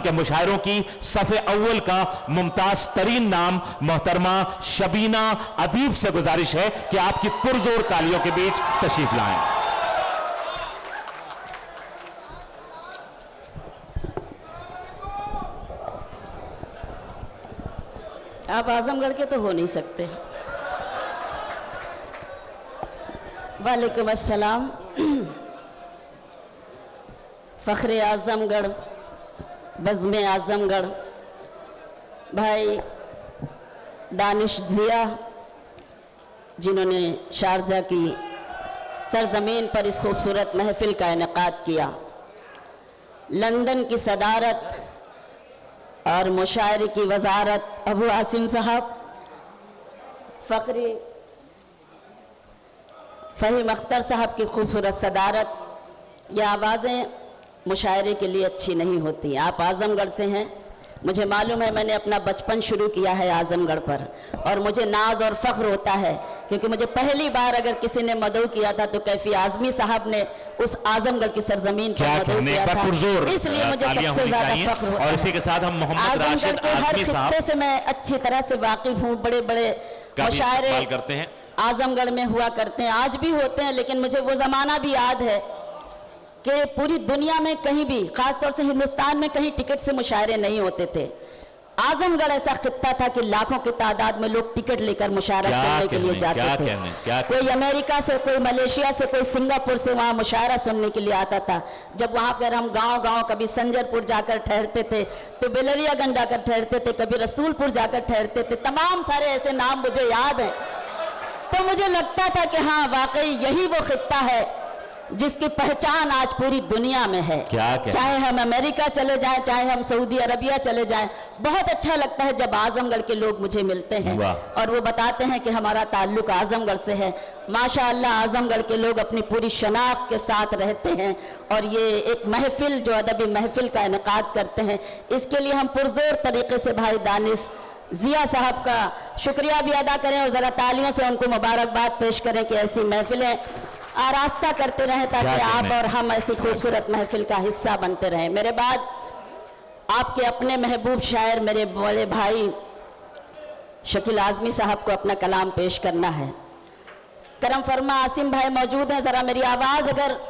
के मुशायरों की सफ़े अव्वल का मुमताज तरीन नाम मोहतरमा शबीना अदीब से गुजारिश है कि आपकी पुरजोर तालियों के बीच तशरीफ लाएं। आप आजमगढ़ के तो हो नहीं सकते। वालेकुम अस्सलाम। फ़ख्रे आज़मगढ़, बज़्म आज़मगढ़ भाई दानिश ज़िया, जिन्होंने शारजा की सरज़मीन पर इस खूबसूरत महफ़िल का इनेकाद किया, लंदन की सदारत और मुशायरे की वजारत अबू आसिम साहब, फ़ख्री फ़हीम अख्तर साहब की खूबसूरत सदारत। यह आवाज़ें मुशायरे के लिए अच्छी नहीं होती। आप आज़मगढ़ से हैं, मुझे मालूम है, मैंने अपना बचपन शुरू किया है आज़मगढ़ पर, और मुझे नाज और फ़ख्र होता है क्योंकि मुझे पहली बार अगर किसी ने मदऊ किया था तो कैफी आज़मी साहब ने उस आज़मगढ़ की सरजमीन पर मदऊ किया था, इसलिए मुझे सबसे ज़्यादा फ़ख्र होता है। और इसी के साथ हम मोहम्मद राशिद आज़मी साहब से मैं अच्छी तरह से वाकिफ़ हूँ। बड़े बड़े मुशायरे करते हैं, आज़मगढ़ में हुआ करते हैं, आज भी होते हैं, लेकिन मुझे वो ज़माना भी याद है कि पूरी दुनिया में कहीं भी, ख़ासतौर से हिंदुस्तान में कहीं टिकट से मुशायरे नहीं होते थे। आज़मगढ़ ऐसा खित्ता था कि लाखों की तादाद में लोग टिकट लेकर मुशायरा सुनने के लिए जाते थे। कोई अमेरिका से, कोई मलेशिया से, कोई सिंगापुर से वहाँ मुशायरा सुनने के लिए आता था। जब वहाँ पर हम गांव-गांव कभी संजरपुर जाकर ठहरते थे, तो बेलरियागंज जाकर ठहरते थे, कभी रसूलपुर जाकर ठहरते थे, तमाम सारे ऐसे नाम मुझे याद हैं। तो मुझे लगता था कि हाँ, वाकई यही वो खित्ता है जिसकी पहचान आज पूरी दुनिया में है। चाहे हम अमेरिका चले जाएं, चाहे हम सऊदी अरबिया चले जाएं, बहुत अच्छा लगता है जब आज़मगढ़ के लोग मुझे मिलते हैं और वो बताते हैं कि हमारा ताल्लुक आज़मगढ़ से है। माशाअल्लाह आज़मगढ़ के लोग अपनी पूरी शनाख्त के साथ रहते हैं और ये एक महफिल, जो अदबी महफिल का इनेकाद करते हैं, इसके लिए हम पुरजोर तरीके से भाई दानिश ज़िया साहब का शुक्रिया भी अदा करें और ज़रा तालियों से उनको मुबारकबाद पेश करें कि ऐसी महफिलें आरास्ता करते रहें ताकि आप और हम ऐसी खूबसूरत महफिल का हिस्सा बनते रहें। मेरे बाद आपके अपने महबूब शायर मेरे बड़े भाई शकील आज़मी साहब को अपना कलाम पेश करना है। करम फरमा आसिम भाई मौजूद हैं, ज़रा मेरी आवाज़ अगर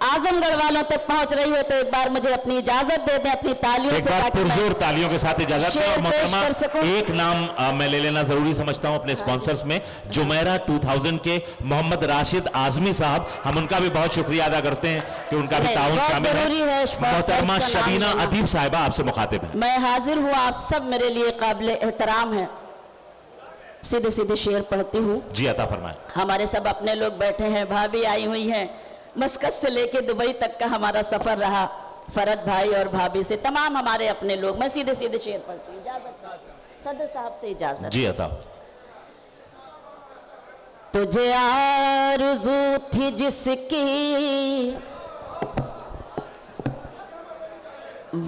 आज़मगढ़ वालों तक पहुंच रही हो तो एक बार मुझे अपनी इजाजत दे दें, अपनी तालियों से, पुरजोर तालियों के साथ इजाजत दें। और मोहतरमा एक नाम मैं ले लेना जरूरी समझता हूं अपने स्पॉन्सर्स में, जुमेरा 2000 के मोहम्मद राशिद आज़मी साहब, हम उनका भी बहुत शुक्रिया अदा करते हैं कि उनका भी ताउन शामिल है। मोहतरमा शबीना अदीब साहिबा आपसे मुखातिब है। मैं हाजिर हूँ, आप सब मेरे लिए काबिल एहतराम है। सीधे सीधे शेर पढ़ती हूँ। जी अता फरमाएं। हमारे सब अपने लोग बैठे हैं, भाभी आई हुई हैं, मस्कत से लेके दुबई तक का हमारा सफर रहा, फरद भाई और भाभी से, तमाम हमारे अपने लोग। मैं सीधे सीधे शेर पढ़ती हूँ, इजाजत सदर साहब से इजाजत। जी अता। तुझे आरज़ू थी जिसकी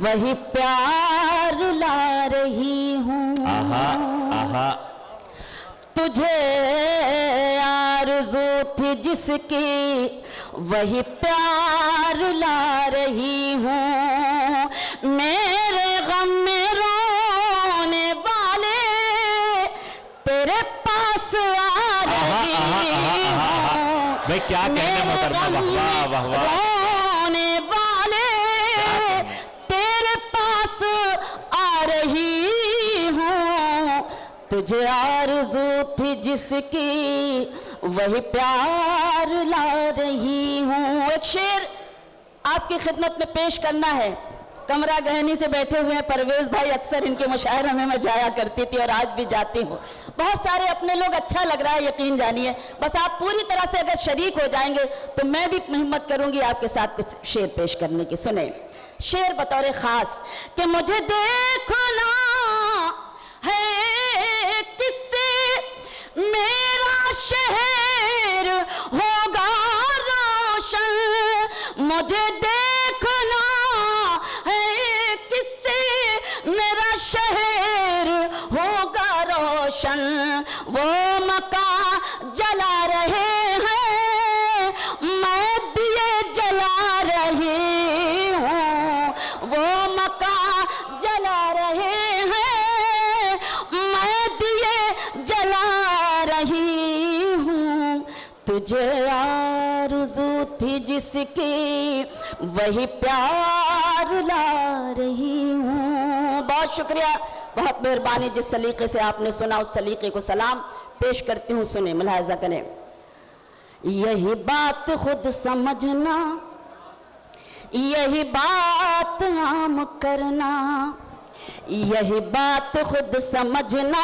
वही प्यार ला रही हूँ। आहा आहा। तुझे आरज़ू थी जिसकी वही प्यार ला रही हूँ। मेरे गम में रोने वाले तेरे पास आ रही हूँ। भाई क्या कहने मोहतरमा, वाह वाह वाह। रोने वाले तेरे पास आ रही हूँ। तुझे आरज़ू थी जिसकी वही प्यार ला रही हूँ। एक शेर आपकी खिदमत में पेश करना है। कमरा गहनी से बैठे हुए हैं परवेज भाई, अक्सर इनके मुशायरे में मैं जाया करती थी और आज भी जाती हूँ। बहुत सारे अपने लोग, अच्छा लग रहा है, यकीन जानिए। बस आप पूरी तरह से अगर शरीक हो जाएंगे तो मैं भी हिम्मत करूँगी आपके साथ कुछ शेर पेश करने की। सुने शेर बतौर ख़ास कि मुझे देखना है किससे मेरा शहर होगा रोशन। मुझे देखना है किससे मेरा शहर होगा रोशन। वो मकान जला रहे हैं, मैं दिए जला रही हूँ। वो मकान तुझे आरज़ू थी जिसकी वही प्यार ला रही हूँ। बहुत शुक्रिया, बहुत मेहरबानी। जिस सलीके से आपने सुना उस सलीके को सलाम पेश करती हूँ, सुने, मुलाहिज़ा करें। यही बात खुद समझना, यही बात आम करना, यही बात खुद समझना,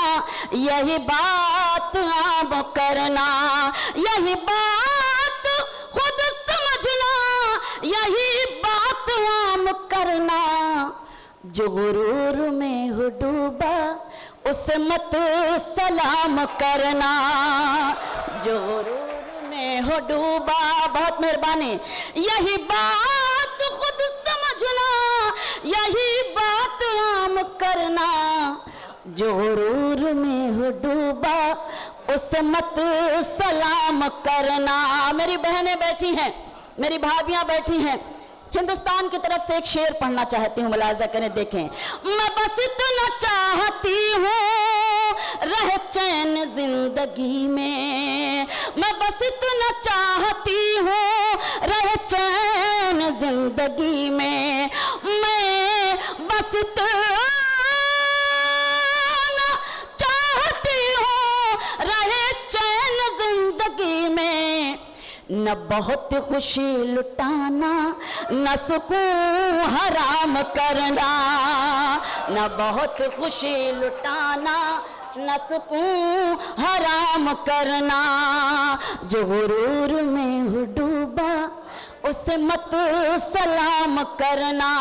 यही बात आम करना, यही बात खुद समझना, यही बात आम करना। जो गुरूर में हो डूबा उसे मत सलाम करना, जो गुरूर में हो डूबा। बहुत मेहरबानी। यही बात खुद समझना, यही बात आम करना। जो गुरूर में हो डूबा उसे मत सलाम करना। मेरी बहनें बैठी हैं, मेरी भाभियां बैठी हैं, हिंदुस्तान की तरफ से एक शेर पढ़ना चाहती हूँ, मुलाहिज़ा करें, देखें। मैं बस इतना चाहती हूँ रह चैन जिंदगी में, मैं बस इतना चाहती हूँ रह चैन जिंदगी में, मैं बस इतना चाहती हूँ रह चैन जिंदगी में। न बहुत खुशी लुटाना, न सुकून हराम करना, न बहुत खुशी लुटाना, न सुकून हराम करना। जो गुरूर में हो डूबा उसे मत सलाम करना।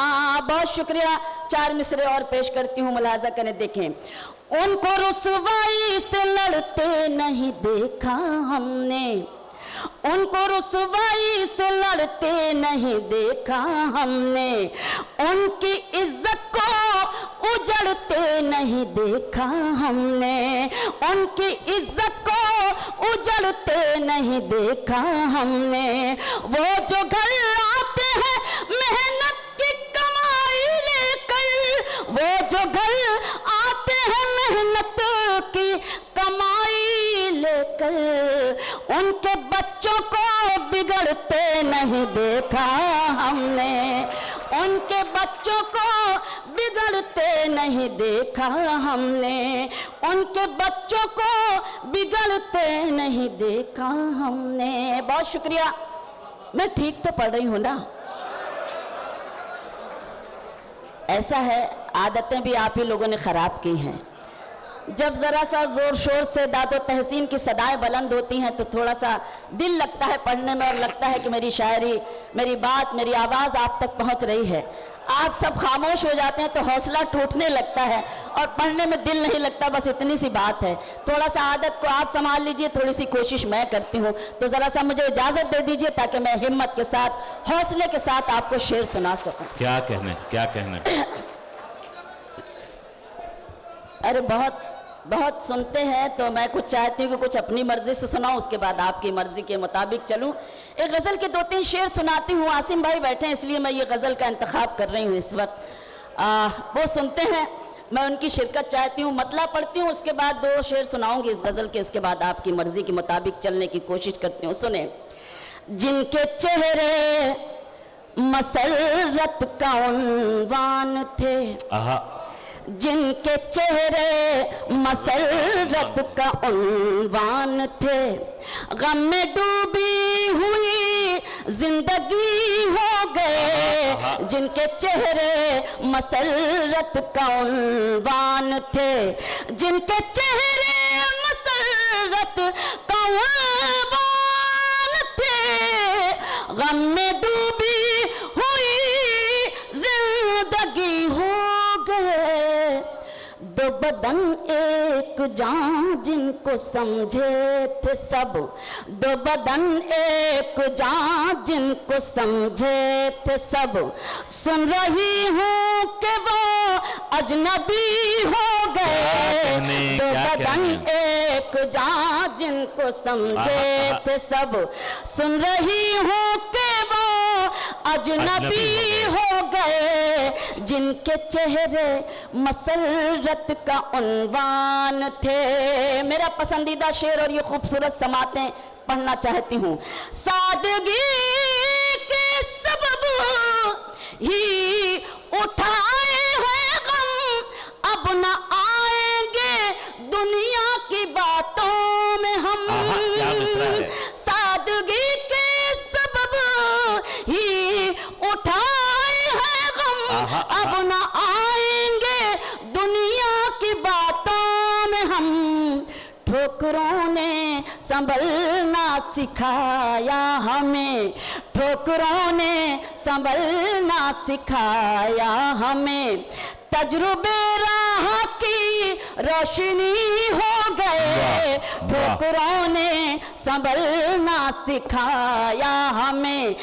बहुत शुक्रिया। 4 मिसरे और पेश करती हूँ, मुलाहिज़ा करें, देखें। उनको रुसवाई से लड़ते नहीं देखा हमने, उनको रुसवाई से लड़ते नहीं देखा हमने, उनकी इज्जत को उजड़ते नहीं देखा हमने, उनकी इज्जत को उजड़ते नहीं देखा हमने। वो जो घर आते हैं मेहनत की कमाई लेकर, वो जो घर आते हैं मेहनत की कमाई लेकर, उनके बच्चों को बिगड़ते नहीं देखा हमने, उनके बच्चों को बिगड़ते नहीं देखा हमने, उनके बच्चों को बिगड़ते नहीं देखा हमने। बहुत शुक्रिया। मैं ठीक तो पढ़ रही हूँ ना? ऐसा है, आदतें भी आप ही लोगों ने ख़राब की हैं। जब ज़रा सा ज़ोर शोर से दादो तहसीन की सदाएं बुलंद होती हैं तो थोड़ा सा दिल लगता है पढ़ने में, और लगता है कि मेरी शायरी, मेरी बात, मेरी आवाज़ आप तक पहुंच रही है। आप सब खामोश हो जाते हैं तो हौसला टूटने लगता है और पढ़ने में दिल नहीं लगता। बस इतनी सी बात है। थोड़ा सा आदत को आप संभाल लीजिए, थोड़ी सी कोशिश मैं करती हूँ, तो ज़रा सा मुझे इजाज़त दे दीजिए ताकि मैं हिम्मत के साथ, हौसले के साथ आपको शेर सुना सकूँ। क्या कहने, क्या कहने। अरे बहुत बहुत सुनते हैं, तो मैं कुछ चाहती हूँ कि कुछ अपनी मर्जी से सुनाऊँ, उसके बाद आपकी मर्जी के मुताबिक चलूँ। एक गज़ल के 2-3 शेर सुनाती हूँ। आसिम भाई बैठे हैं इसलिए मैं ये गज़ल का इंतखाब कर रही हूँ इस वक्त। वो सुनते हैं, मैं उनकी शिरकत चाहती हूँ। मतला पढ़ती हूँ, उसके बाद 2 शेर सुनाऊँगी इस गज़ल के, उसके बाद आपकी मर्जी के मुताबिक चलने की कोशिश करती हूँ। सुने। जिनके चेहरे मसरत का उन्वान थे, जिनके चेहरे मसरत का उन्वान थे, गम में डूबी हुई जिंदगी हो गए, जिनके चेहरे मसरत का उन्वान थे, जिनके चेहरे मसरत का उन्वान थे, गम में डूबी हुई जिंदगी हो गए। दो बदन एक जान जिनको समझे थे सब, दो बदन एक जान जिनको समझे थे सब, सुन रही हूँ कि वो अजनबी हो गए। दो बदन एक जान जिनको समझे थे सब, सुन रही हूँ कि वो अजनबी हो गए। जिनके चेहरे मसरत का उन्वान थे। मेरा पसंदीदा शेर और ये खूबसूरत समातें पढ़ना चाहती हूँ। सादगी के सबब ही उठाए हैं गम, अब न आएंगे दुनिया की बातों में हम। क्या मिसरा है। सादगी के सबब ही उठाए हैं गम, अब न आएंगे दुनिया की बातों में हम। ठोकरों ने संभलना सिखाया हमें, ठोकरों ने संभलना सिखाया हमें। तजुर्बे राह की रोशनी हो गए, ठोकरों ने संभलना सिखाया हमें।